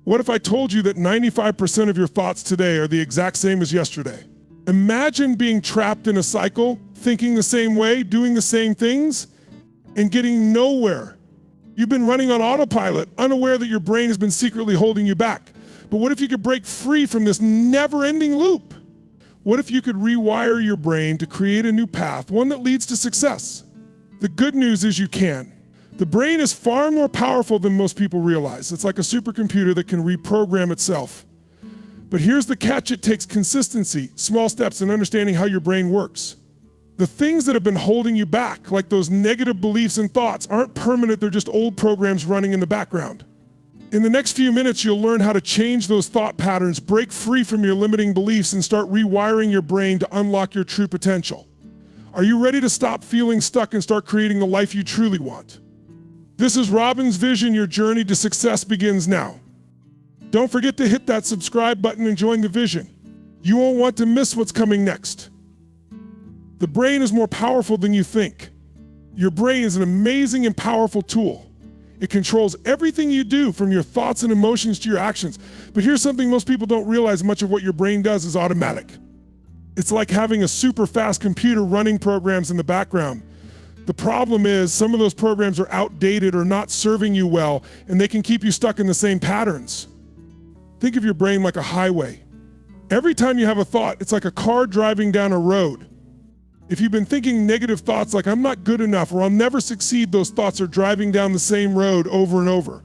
What if I told you that 95% of your thoughts today are the exact same as yesterday? Imagine being trapped in a cycle, thinking the same way, doing the same things, and getting nowhere. You've been running on autopilot, unaware that your brain has been secretly holding you back. But what if you could break free from this never-ending loop? What if you could rewire your brain to create a new path, one that leads to success? The good news is you can. The brain is far more powerful than most people realize. It's like a supercomputer that can reprogram itself. But here's the catch: it takes consistency, small steps, and understanding how your brain works. The things that have been holding you back, like those negative beliefs and thoughts, aren't permanent, they're just old programs running in the background. In the next few minutes, you'll learn how to change those thought patterns, break free from your limiting beliefs, and start rewiring your brain to unlock your true potential. Are you ready to stop feeling stuck and start creating the life you truly want? This is Robbins Vision. Your journey to success begins now. Don't forget to hit that subscribe button and join the vision. You won't want to miss what's coming next. The brain is more powerful than you think. Your brain is an amazing and powerful tool. It controls everything you do, from your thoughts and emotions to your actions. But here's something most people don't realize: much of what your brain does is automatic. It's like having a super fast computer running programs in the background. The problem is some of those programs are outdated or not serving you well, and they can keep you stuck in the same patterns. Think of your brain like a highway. Every time you have a thought, it's like a car driving down a road. If you've been thinking negative thoughts like "I'm not good enough" or "I'll never succeed," those thoughts are driving down the same road over and over.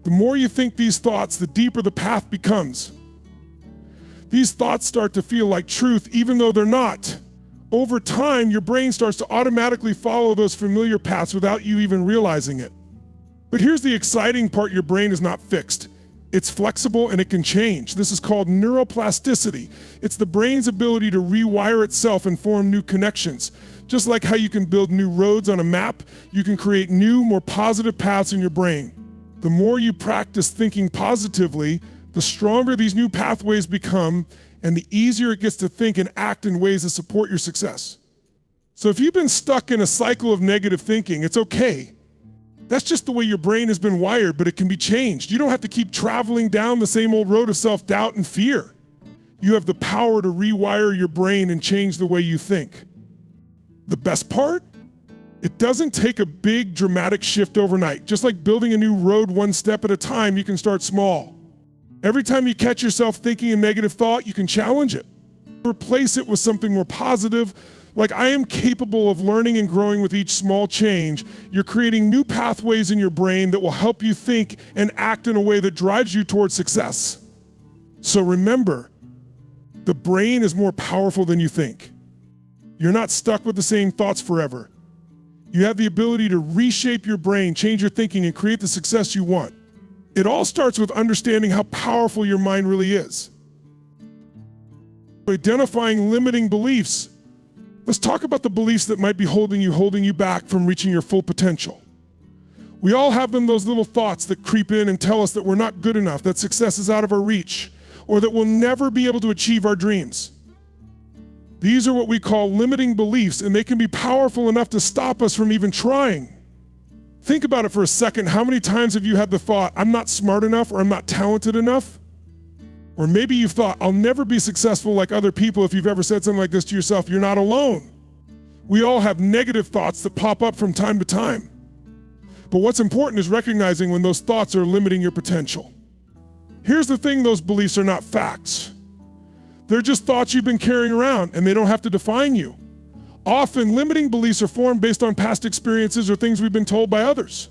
The more you think these thoughts, the deeper the path becomes. These thoughts start to feel like truth even though they're not. Over time, your brain starts to automatically follow those familiar paths without you even realizing it. But here's the exciting part: your brain is not fixed. It's flexible and it can change. This is called neuroplasticity. It's the brain's ability to rewire itself and form new connections. Just like how you can build new roads on a map, you can create new, more positive paths in your brain. The more you practice thinking positively, the stronger these new pathways become, and the easier it gets to think and act in ways that support your success. So if you've been stuck in a cycle of negative thinking, it's okay. That's just the way your brain has been wired, but it can be changed. You don't have to keep traveling down the same old road of self-doubt and fear. You have the power to rewire your brain and change the way you think. The best part? It doesn't take a big, dramatic shift overnight. Just like building a new road one step at a time, you can start small. Every time you catch yourself thinking a negative thought, you can challenge it. Replace it with something more positive, like "I am capable of learning and growing with each small change." You're creating new pathways in your brain that will help you think and act in a way that drives you towards success. So remember, the brain is more powerful than you think. You're not stuck with the same thoughts forever. You have the ability to reshape your brain, change your thinking, and create the success you want. It all starts with understanding how powerful your mind really is. Identifying limiting beliefs. Let's talk about the beliefs that might be holding you back from reaching your full potential. We all have them, those little thoughts that creep in and tell us that we're not good enough, that success is out of our reach, or that we'll never be able to achieve our dreams. These are what we call limiting beliefs, and they can be powerful enough to stop us from even trying. Think about it for a second. How many times have you had the thought, "I'm not smart enough," or "I'm not talented enough"? Or maybe you've thought, "I'll never be successful like other people." If you've ever said something like this to yourself, you're not alone. We all have negative thoughts that pop up from time to time. But what's important is recognizing when those thoughts are limiting your potential. Here's the thing: those beliefs are not facts. They're just thoughts you've been carrying around, and they don't have to define you. Often, limiting beliefs are formed based on past experiences or things we've been told by others.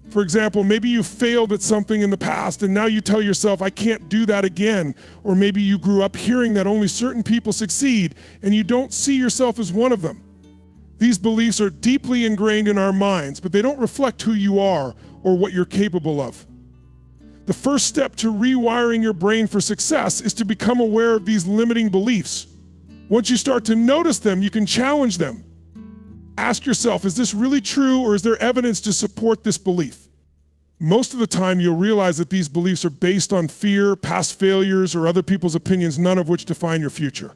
For example, maybe you failed at something in the past and now you tell yourself, "I can't do that again." Or maybe you grew up hearing that only certain people succeed and you don't see yourself as one of them. These beliefs are deeply ingrained in our minds, but they don't reflect who you are or what you're capable of. The first step to rewiring your brain for success is to become aware of these limiting beliefs. Once you start to notice them, you can challenge them. Ask yourself, is this really true, or is there evidence to support this belief? Most of the time, you'll realize that these beliefs are based on fear, past failures, or other people's opinions, none of which define your future.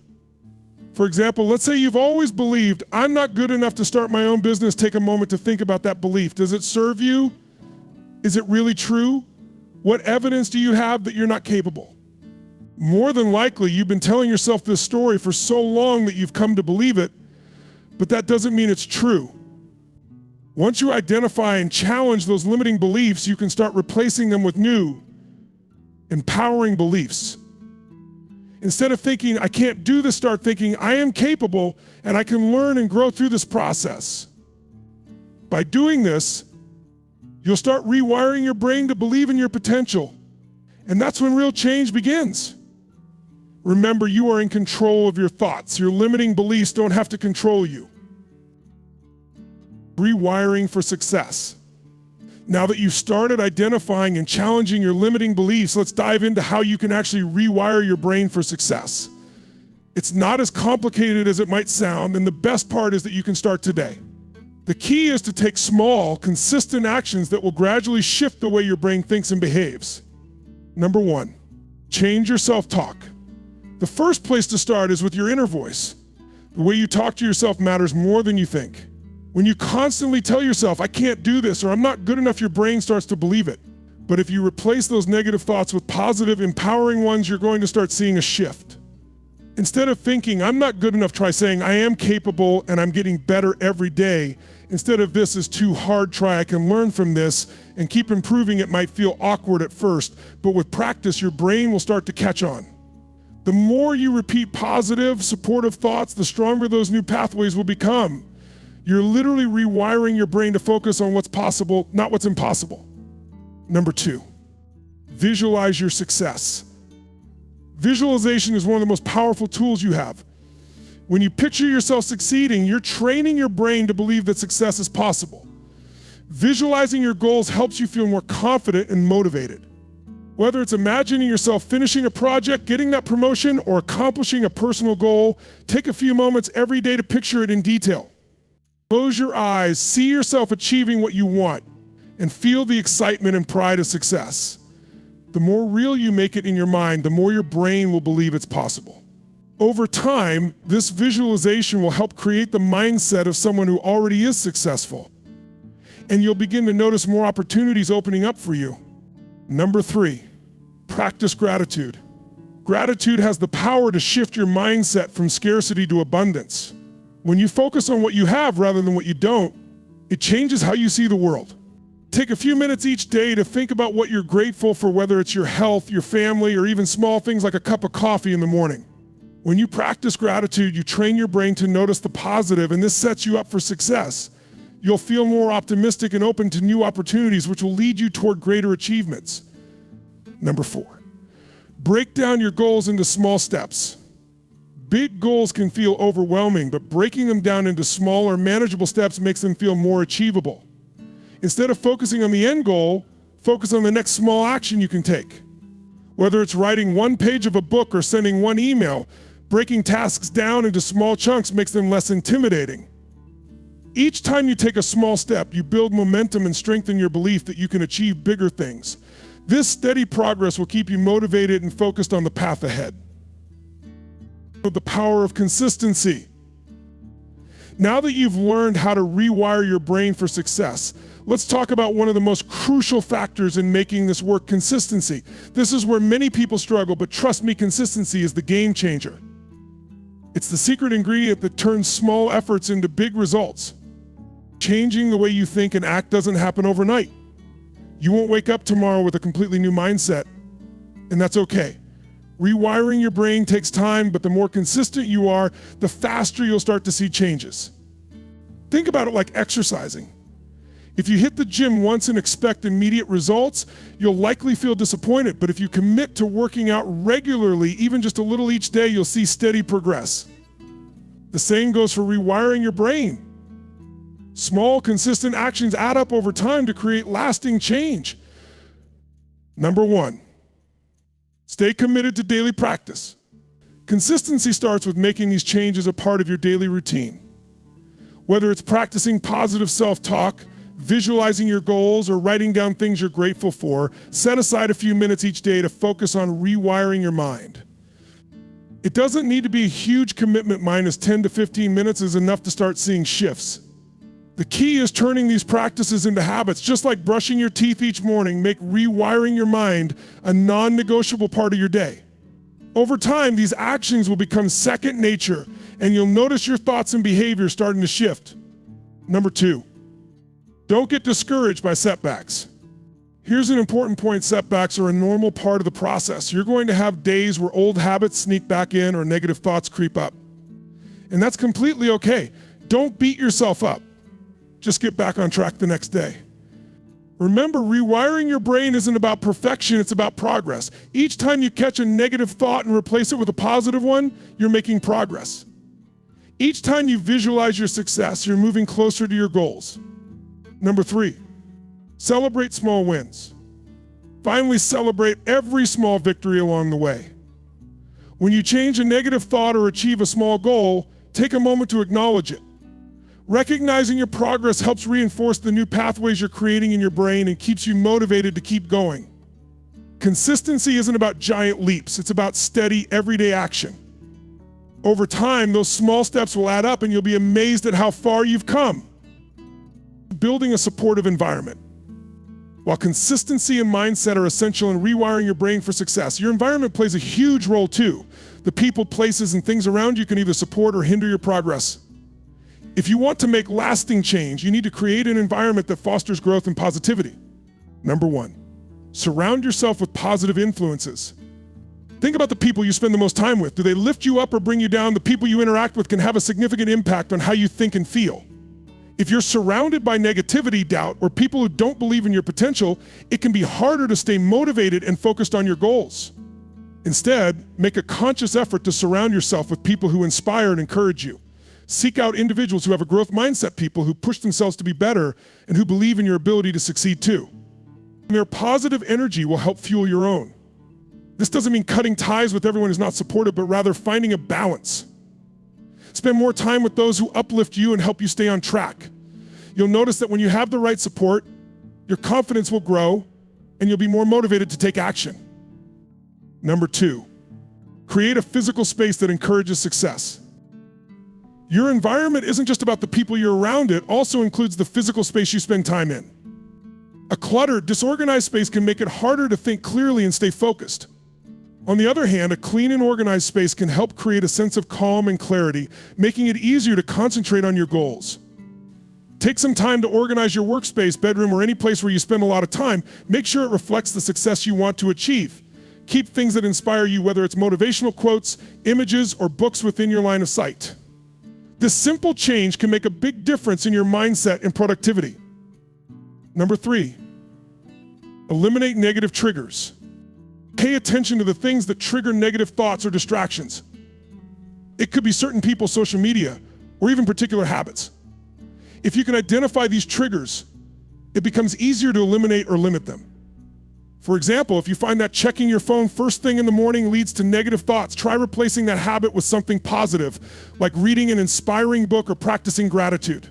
For example, let's say you've always believed, "I'm not good enough to start my own business." Take a moment to think about that belief. Does it serve you? Is it really true? What evidence do you have that you're not capable? More than likely, you've been telling yourself this story for so long that you've come to believe it, but that doesn't mean it's true. Once you identify and challenge those limiting beliefs, you can start replacing them with new, empowering beliefs. Instead of thinking, I can't do this, start thinking, I am capable and I can learn and grow through this process. By doing this, you'll start rewiring your brain to believe in your potential. And that's when real change begins. Remember, you are in control of your thoughts. Your limiting beliefs don't have to control you. Rewiring for success. Now that you've started identifying and challenging your limiting beliefs, let's dive into how you can actually rewire your brain for success. It's not as complicated as it might sound, and the best part is that you can start today. The key is to take small, consistent actions that will gradually shift the way your brain thinks and behaves. Number 1, change your self-talk. The first place to start is with your inner voice. The way you talk to yourself matters more than you think. When you constantly tell yourself, I can't do this, or I'm not good enough, your brain starts to believe it. But if you replace those negative thoughts with positive, empowering ones, you're going to start seeing a shift. Instead of thinking, I'm not good enough, try saying, I am capable and I'm getting better every day. Instead of this is too hard, try I can learn from this and keep improving. It might feel awkward at first, but with practice, your brain will start to catch on. The more you repeat positive, supportive thoughts, the stronger those new pathways will become. You're literally rewiring your brain to focus on what's possible, not what's impossible. Number 2, visualize your success. Visualization is one of the most powerful tools you have. When you picture yourself succeeding, you're training your brain to believe that success is possible. Visualizing your goals helps you feel more confident and motivated. Whether it's imagining yourself finishing a project, getting that promotion, or accomplishing a personal goal, take a few moments every day to picture it in detail. Close your eyes, see yourself achieving what you want, and feel the excitement and pride of success. The more real you make it in your mind, the more your brain will believe it's possible. Over time, this visualization will help create the mindset of someone who already is successful, and you'll begin to notice more opportunities opening up for you. Number 3, practice gratitude. Gratitude has the power to shift your mindset from scarcity to abundance. When you focus on what you have rather than what you don't, it changes how you see the world. Take a few minutes each day to think about what you're grateful for, whether it's your health, your family, or even small things like a cup of coffee in the morning. When you practice gratitude, you train your brain to notice the positive, and this sets you up for success. You'll feel more optimistic and open to new opportunities, which will lead you toward greater achievements. Number 4, break down your goals into small steps. Big goals can feel overwhelming, but breaking them down into smaller, manageable steps makes them feel more achievable. Instead of focusing on the end goal, focus on the next small action you can take. Whether it's writing one page of a book or sending one email, breaking tasks down into small chunks makes them less intimidating. Each time you take a small step, you build momentum and strengthen your belief that you can achieve bigger things. This steady progress will keep you motivated and focused on the path ahead. The power of consistency. Now that you've learned how to rewire your brain for success, let's talk about one of the most crucial factors in making this work: consistency. This is where many people struggle, but trust me, consistency is the game changer. It's the secret ingredient that turns small efforts into big results. Changing the way you think and act doesn't happen overnight. You won't wake up tomorrow with a completely new mindset, and that's okay. Rewiring your brain takes time, but the more consistent you are, the faster you'll start to see changes. Think about it like exercising. If you hit the gym once and expect immediate results, you'll likely feel disappointed. But if you commit to working out regularly, even just a little each day, you'll see steady progress. The same goes for rewiring your brain. Small, consistent actions add up over time to create lasting change. Number 1, stay committed to daily practice. Consistency starts with making these changes a part of your daily routine. Whether it's practicing positive self-talk, visualizing your goals, or writing down things you're grateful for, set aside a few minutes each day to focus on rewiring your mind. It doesn't need to be a huge commitment. Minus 10 to 15 minutes is enough to start seeing shifts. The key is turning these practices into habits. Just like brushing your teeth each morning, make rewiring your mind a non-negotiable part of your day. Over time, these actions will become second nature, and you'll notice your thoughts and behavior starting to shift. Number 2, don't get discouraged by setbacks. Here's an important point: setbacks are a normal part of the process. You're going to have days where old habits sneak back in or negative thoughts creep up. And that's completely okay. Don't beat yourself up. Just get back on track the next day. Remember, rewiring your brain isn't about perfection, it's about progress. Each time you catch a negative thought and replace it with a positive one, you're making progress. Each time you visualize your success, you're moving closer to your goals. Number 3, celebrate small wins. Finally, celebrate every small victory along the way. When you change a negative thought or achieve a small goal, take a moment to acknowledge it. Recognizing your progress helps reinforce the new pathways you're creating in your brain and keeps you motivated to keep going. Consistency isn't about giant leaps, it's about steady, everyday action. Over time, those small steps will add up and you'll be amazed at how far you've come. Building a supportive environment. While consistency and mindset are essential in rewiring your brain for success, your environment plays a huge role too. The people, places, and things around you can either support or hinder your progress. If you want to make lasting change, you need to create an environment that fosters growth and positivity. Number 1, surround yourself with positive influences. Think about the people you spend the most time with. Do they lift you up or bring you down? The people you interact with can have a significant impact on how you think and feel. If you're surrounded by negativity, doubt, or people who don't believe in your potential, it can be harder to stay motivated and focused on your goals. Instead, make a conscious effort to surround yourself with people who inspire and encourage you. Seek out individuals who have a growth mindset, people who push themselves to be better and who believe in your ability to succeed too. Their positive energy will help fuel your own. This doesn't mean cutting ties with everyone who's not supportive, but rather finding a balance. Spend more time with those who uplift you and help you stay on track. You'll notice that when you have the right support, your confidence will grow and you'll be more motivated to take action. Number 2, create a physical space that encourages success. Your environment isn't just about the people you're around, it also includes the physical space you spend time in. A cluttered, disorganized space can make it harder to think clearly and stay focused. On the other hand, a clean and organized space can help create a sense of calm and clarity, making it easier to concentrate on your goals. Take some time to organize your workspace, bedroom, or any place where you spend a lot of time. Make sure it reflects the success you want to achieve. Keep things that inspire you, whether it's motivational quotes, images, or books within your line of sight. This simple change can make a big difference in your mindset and productivity. Number 3, eliminate negative triggers. Pay attention to the things that trigger negative thoughts or distractions. It could be certain people, social media, or even particular habits. If you can identify these triggers, it becomes easier to eliminate or limit them. For example, if you find that checking your phone first thing in the morning leads to negative thoughts, try replacing that habit with something positive, like reading an inspiring book or practicing gratitude.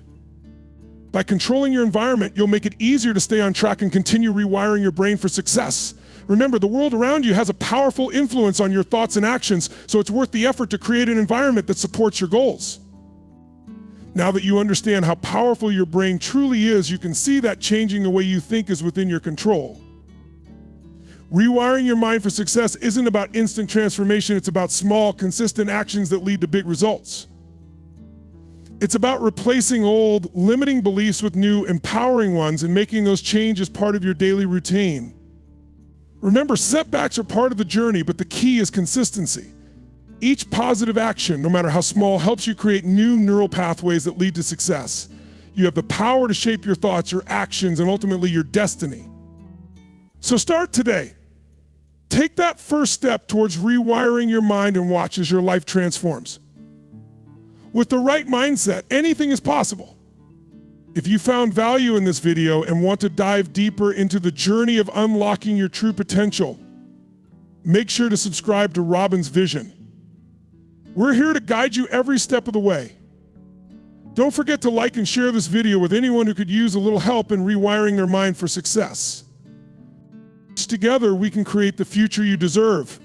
By controlling your environment, you'll make it easier to stay on track and continue rewiring your brain for success. Remember, the world around you has a powerful influence on your thoughts and actions, so it's worth the effort to create an environment that supports your goals. Now that you understand how powerful your brain truly is, you can see that changing the way you think is within your control. Rewiring your mind for success isn't about instant transformation, it's about small, consistent actions that lead to big results. It's about replacing old, limiting beliefs with new, empowering ones and making those changes part of your daily routine. Remember, setbacks are part of the journey, but the key is consistency. Each positive action, no matter how small, helps you create new neural pathways that lead to success. You have the power to shape your thoughts, your actions, and ultimately your destiny. So start today. Take that first step towards rewiring your mind and watch as your life transforms. With the right mindset, anything is possible. If you found value in this video and want to dive deeper into the journey of unlocking your true potential, make sure to subscribe to Robbins Vision. We're here to guide you every step of the way. Don't forget to like and share this video with anyone who could use a little help in rewiring their mind for success. Together, we can create the future you deserve.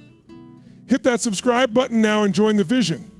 Hit that subscribe button now and join the vision.